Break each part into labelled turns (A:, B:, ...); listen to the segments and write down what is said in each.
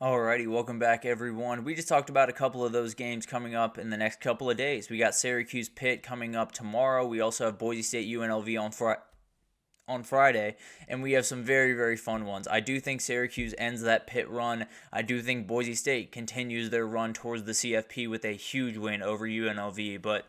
A: Alrighty, welcome back everyone. We just talked about a couple of those games coming up in the next couple of days. We got Syracuse Pitt coming up tomorrow. We also have Boise State UNLV on Friday, and we have some very, very fun ones. I do think Syracuse ends that Pitt run. I do think Boise State continues their run towards the CFP with a huge win over UNLV, but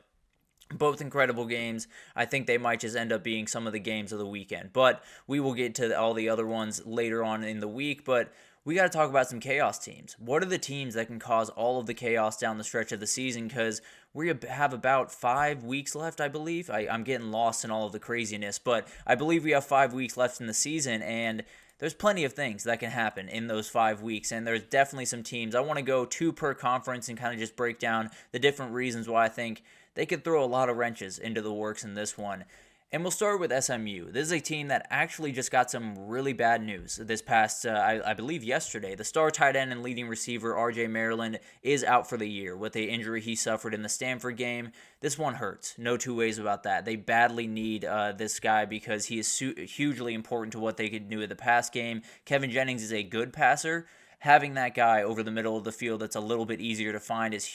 A: both incredible games. I think they might just end up being some of the games of the weekend. But we will get to all the other ones later on in the week. But we got to talk about some chaos teams. What are the teams that can cause all of the chaos down the stretch of the season? Because we have about 5 weeks left, I believe. I'm getting lost in all of the craziness. But I believe we have 5 weeks left in the season. And there's plenty of things that can happen in those 5 weeks, and there's definitely some teams. I want to go 2 per conference and kind of just break down the different reasons why I think they could throw a lot of wrenches into the works in this one. And we'll start with SMU. This is a team that actually just got some really bad news this past, I believe yesterday. The star tight end and leading receiver, R.J. Maryland, is out for the year with the injury he suffered in the Stanford game. This one hurts. No two ways about that. They badly need this guy because he is hugely important to what they could do in the pass game. Kevin Jennings is a good passer. Having that guy over the middle of the field that's a little bit easier to find is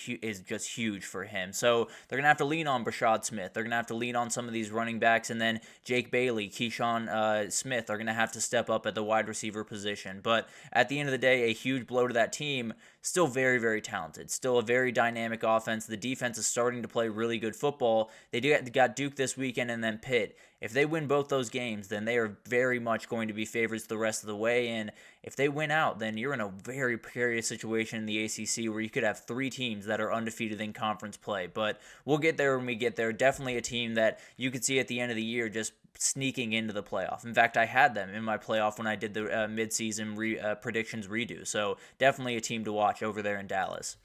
A: just huge for him. So they're going to have to lean on Brashad Smith. They're going to have to lean on some of these running backs, and then Jake Bailey, Keyshawn Smith are going to have to step up at the wide receiver position. But at the end of the day, a huge blow to that team. Still very, very talented. Still a very dynamic offense. The defense is starting to play really good football. They got Duke this weekend and then Pitt. If they win both those games, then they are very much going to be favorites the rest of the way. And if they win out, then you're in a very precarious situation in the ACC where you could have 3 teams that are undefeated in conference play. But we'll get there when we get there. Definitely a team that you could see at the end of the year just sneaking into the playoff. In fact, I had them in my playoff when I did the midseason predictions redo. So definitely a team to watch over there in Dallas.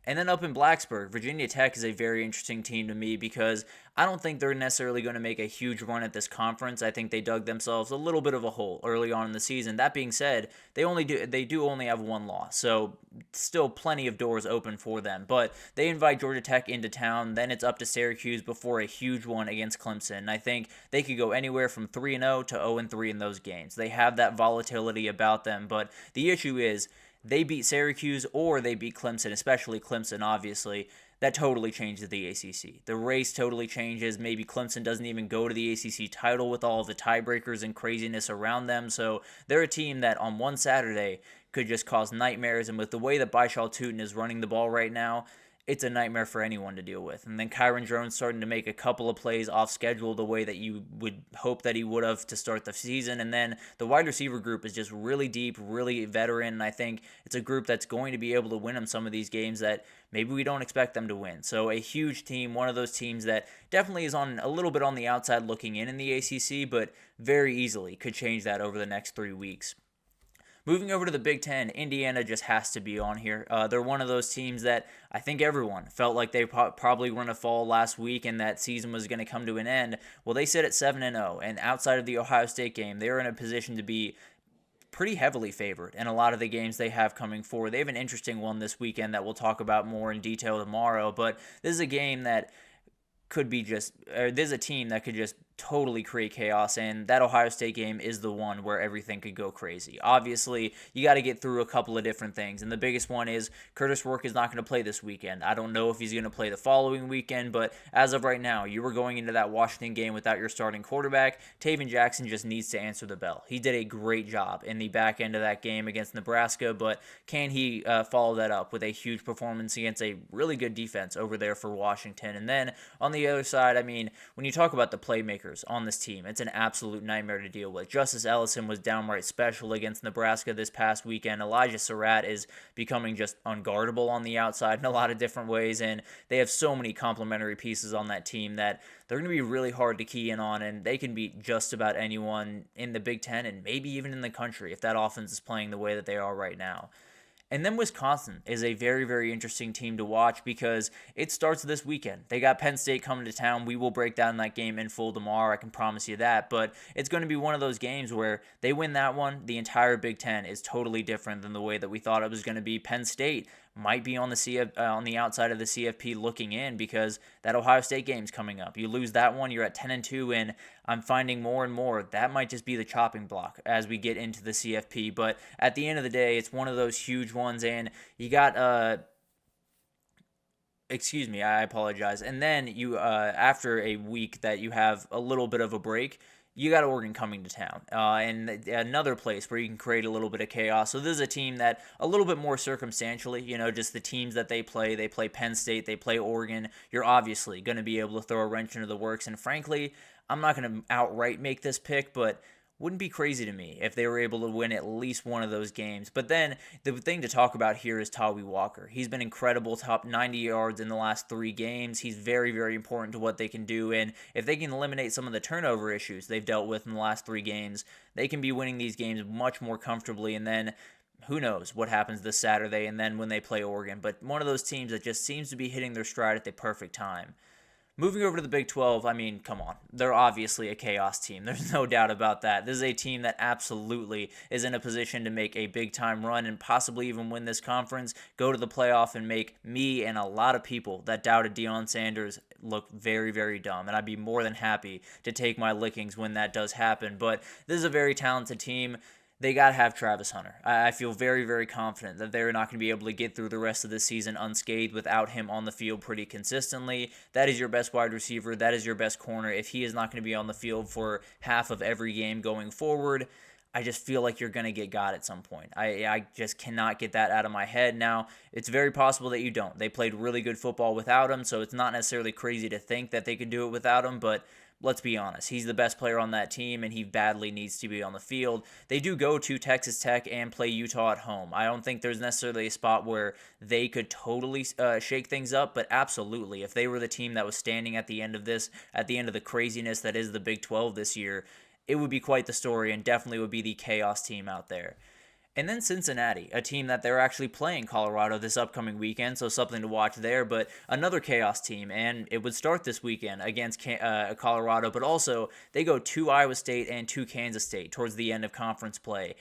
A: And then up in Blacksburg, Virginia Tech is a very interesting team to me because I don't think they're necessarily going to make a huge run at this conference. I think they dug themselves a little bit of a hole early on in the season. That being said, they do only have 1 loss, so still plenty of doors open for them. But they invite Georgia Tech into town. Then it's up to Syracuse before a huge one against Clemson. I think they could go anywhere from 3-0 to 0-3 in those games. They have that volatility about them, but the issue is they beat Syracuse or they beat Clemson, especially Clemson, obviously. That totally changes the ACC. The race totally changes. Maybe Clemson doesn't even go to the ACC title with all of the tiebreakers and craziness around them. So they're a team that on one Saturday could just cause nightmares. And with the way that Baishal Tootin is running the ball right now, it's a nightmare for anyone to deal with. And then Kyron Jones starting to make a couple of plays off schedule the way that you would hope that he would have to start the season. And then the wide receiver group is just really deep, really veteran. And I think it's a group that's going to be able to win them some of these games that maybe we don't expect them to win. So a huge team, one of those teams that definitely is on a little bit on the outside looking in the ACC, but very easily could change that over the next 3 weeks. Moving over to the Big Ten, Indiana just has to be on here. They're one of those teams that I think everyone felt like they probably were going to fall last week and that season was going to come to an end. Well, they sit at 7-0, and outside of the Ohio State game, they are in a position to be pretty heavily favored in a lot of the games they have coming forward. They have an interesting one this weekend that we'll talk about more in detail tomorrow, but this is a game that could be there's a team that could just totally create chaos, and that Ohio State game is the one where everything could go crazy. Obviously, you got to get through a couple of different things, and the biggest one is Curtis Rourke is not going to play this weekend. I don't know if he's going to play the following weekend, but as of right now, you were going into that Washington game without your starting quarterback. Taven Jackson just needs to answer the bell. He did a great job in the back end of that game against Nebraska, but can he follow that up with a huge performance against a really good defense over there for Washington? And then on the other side, I mean, when you talk about the playmakers on this team, it's an absolute nightmare to deal with. Justice Ellison was downright special against Nebraska this past weekend. Elijah Surratt is becoming just unguardable on the outside in a lot of different ways, and they have so many complementary pieces on that team that they're going to be really hard to key in on, and they can beat just about anyone in the Big Ten and maybe even in the country if that offense is playing the way that they are right now. And then Wisconsin is a very, very interesting team to watch because it starts this weekend. They got Penn State coming to town. We will break down that game in full tomorrow. I can promise you that. But it's going to be one of those games where they win that one. The entire Big Ten is totally different than the way that we thought it was going to be. Penn State might be on the outside of the CFP looking in because that Ohio State game's coming up. You lose that one, you're at 10-2, and I'm finding more and more that might just be the chopping block as we get into the CFP. But at the end of the day, it's one of those huge ones, and you got excuse me, I apologize. And then you, after a week that you have a little bit of a break, you got Oregon coming to town, and another place where you can create a little bit of chaos. So this is a team that a little bit more circumstantially, just the teams that they play Penn State, they play Oregon. You're obviously going to be able to throw a wrench into the works. And frankly, I'm not going to outright make this pick, but wouldn't be crazy to me if they were able to win at least one of those games. But then the thing to talk about here is Tawee Walker. He's been incredible, top 90 yards in the last 3 games. He's very, very important to what they can do. And if they can eliminate some of the turnover issues they've dealt with in the last 3 games, they can be winning these games much more comfortably. And then who knows what happens this Saturday and then when they play Oregon. But one of those teams that just seems to be hitting their stride at the perfect time. Moving over to the Big 12, I mean, come on. They're obviously a chaos team. There's no doubt about that. This is a team that absolutely is in a position to make a big-time run and possibly even win this conference, go to the playoff, and make me and a lot of people that doubted Deion Sanders look very, very dumb. And I'd be more than happy to take my lickings when that does happen. But this is a very talented team. They got to have Travis Hunter. I feel very, very confident that they're not going to be able to get through the rest of the season unscathed without him on the field pretty consistently. That is your best wide receiver. That is your best corner. If he is not going to be on the field for half of every game going forward, I just feel like you're going to get got at some point. I just cannot get that out of my head. Now, it's very possible that you don't. They played really good football without him, so it's not necessarily crazy to think that they could do it without him, but let's be honest. He's the best player on that team, and he badly needs to be on the field. They do go to Texas Tech and play Utah at home. I don't think there's necessarily a spot where they could totally shake things up, but absolutely. If they were the team that was standing at the end of this, at the end of the craziness that is the Big 12 this year, it would be quite the story and definitely would be the chaos team out there. And then Cincinnati, a team that they're actually playing Colorado this upcoming weekend, so something to watch there. But another chaos team, and it would start this weekend against Colorado, but also they go to Iowa State and to Kansas State towards the end of conference play.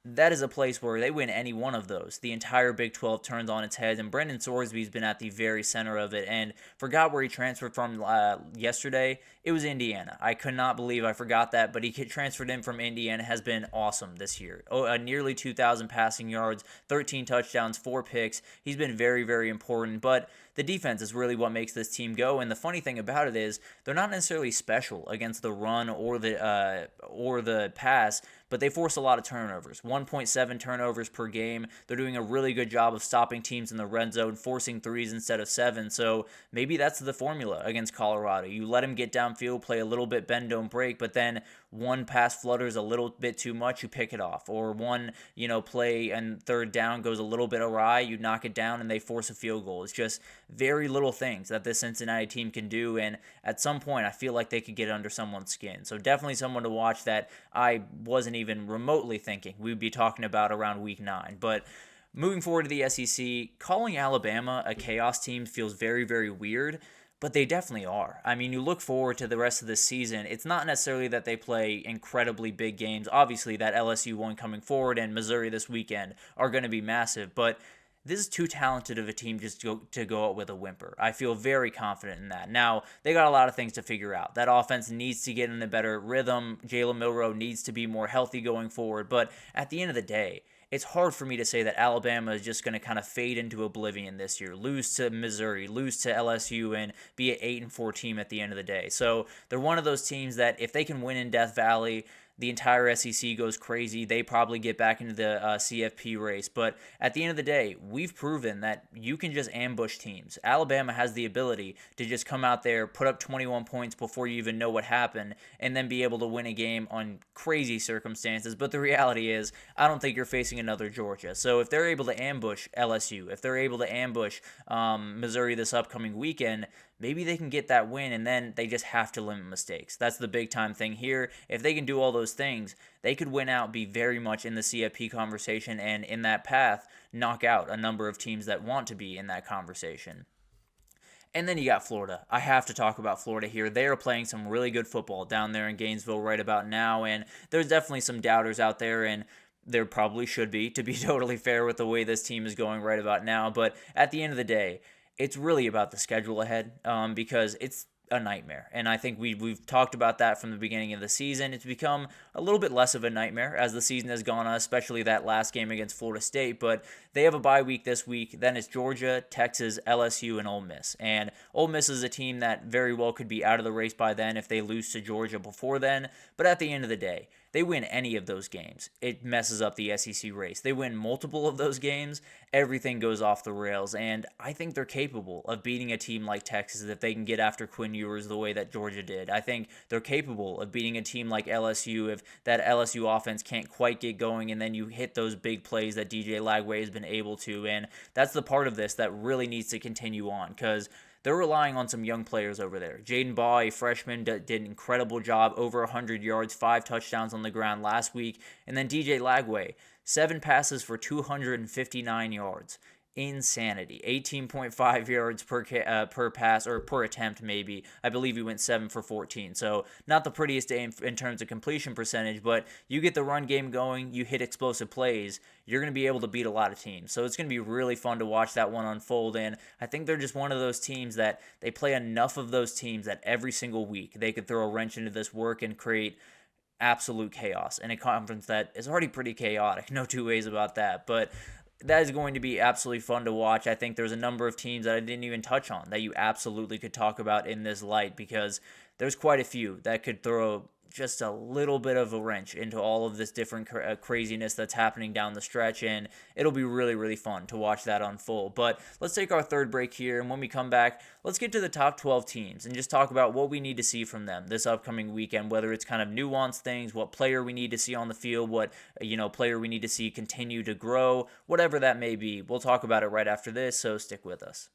A: That is a place where they win any one of those. The entire Big 12 turns on its head, and Brendan Sorsby's been at the very center of it. And forgot where he transferred from yesterday. It was Indiana. I could not believe I forgot that, but he transferred in from Indiana, has been awesome this year. Nearly 2,000 passing yards, 13 touchdowns, 4 picks. He's been very, very important, but the defense is really what makes this team go. And the funny thing about it is they're not necessarily special against the run or the pass, but they force a lot of turnovers. 1.7 turnovers per game. They're doing a really good job of stopping teams in the red zone, forcing 3s instead of 7. So maybe that's the formula against Colorado. You let them get downfield, play a little bit bend, don't break, but then one pass flutters a little bit too much, you pick it off. Or one, play and third down goes a little bit awry, you knock it down and they force a field goal. It's just very little things that this Cincinnati team can do, and at some point I feel like they could get under someone's skin. So definitely someone to watch that I wasn't even remotely thinking we'd be talking about around week 9. But moving forward to the SEC, calling Alabama a chaos team feels very, very weird, but they definitely are. I mean, you look forward to the rest of the season. It's not necessarily that they play incredibly big games. Obviously, that LSU one coming forward and Missouri this weekend are going to be massive, but this is too talented of a team just to go out with a whimper. I feel very confident in that. Now, they got a lot of things to figure out. That offense needs to get in a better rhythm. Jalen Milroe needs to be more healthy going forward. But at the end of the day, it's hard for me to say that Alabama is just going to kind of fade into oblivion this year, lose to Missouri, lose to LSU, and be an 8-4 team at the end of the day. So they're one of those teams that if they can win in Death Valley, the entire SEC goes crazy. They probably get back into the CFP race. But at the end of the day, we've proven that you can just ambush teams. Alabama has the ability to just come out there, put up 21 points before you even know what happened, and then be able to win a game on crazy circumstances. But the reality is, I don't think you're facing another Georgia. So if they're able to ambush LSU, if they're able to ambush Missouri this upcoming weekend, maybe they can get that win, and then they just have to limit mistakes. That's the big-time thing here. If they can do all those things, they could win out, be very much in the CFP conversation, and in that path, knock out a number of teams that want to be in that conversation. And then you got Florida. I have to talk about Florida here. They are playing some really good football down there in Gainesville right about now, and there's definitely some doubters out there, and there probably should be, to be totally fair with the way this team is going right about now. But at the end of the day, it's really about the schedule ahead, because it's a nightmare. And I think we've talked about that from the beginning of the season. It's become a little bit less of a nightmare as the season has gone on, especially that last game against Florida State. But they have a bye week this week. Then it's Georgia, Texas, LSU, and Ole Miss. And Ole Miss is a team that very well could be out of the race by then if they lose to Georgia before then. But at the end of the day, they win any of those games, it messes up the SEC race. They win multiple of those games, everything goes off the rails. And I think they're capable of beating a team like Texas if they can get after Quinn Ewers the way that Georgia did. I think they're capable of beating a team like LSU if that LSU offense can't quite get going and then you hit those big plays that DJ Lagway has been able to. And that's the part of this that really needs to continue on, because they're relying on some young players over there. Jaden Baugh, a freshman, did an incredible job, over 100 yards, 5 touchdowns on the ground last week. And then DJ Lagway, 7 passes for 259 yards. Insanity. 18.5 yards per pass, or per attempt maybe. I believe he went 7 for 14. So not the prettiest day in terms of completion percentage, but you get the run game going, you hit explosive plays, you're going to be able to beat a lot of teams. So it's going to be really fun to watch that one unfold. And I think they're just one of those teams that they play enough of those teams that every single week they could throw a wrench into this work and create absolute chaos in a conference that is already pretty chaotic. No two ways about that. But that is going to be absolutely fun to watch. I think there's a number of teams that I didn't even touch on that you absolutely could talk about in this light, because there's quite a few that could throw just a little bit of a wrench into all of this different craziness that's happening down the stretch, and it'll be really, really fun to watch that unfold. But let's take our third break here, and when we come back, let's get to the top 12 teams and just talk about what we need to see from them this upcoming weekend, whether it's kind of nuanced things, what player we need to see on the field, what player we need to see continue to grow, whatever that may be. We'll talk about it right after this, so stick with us.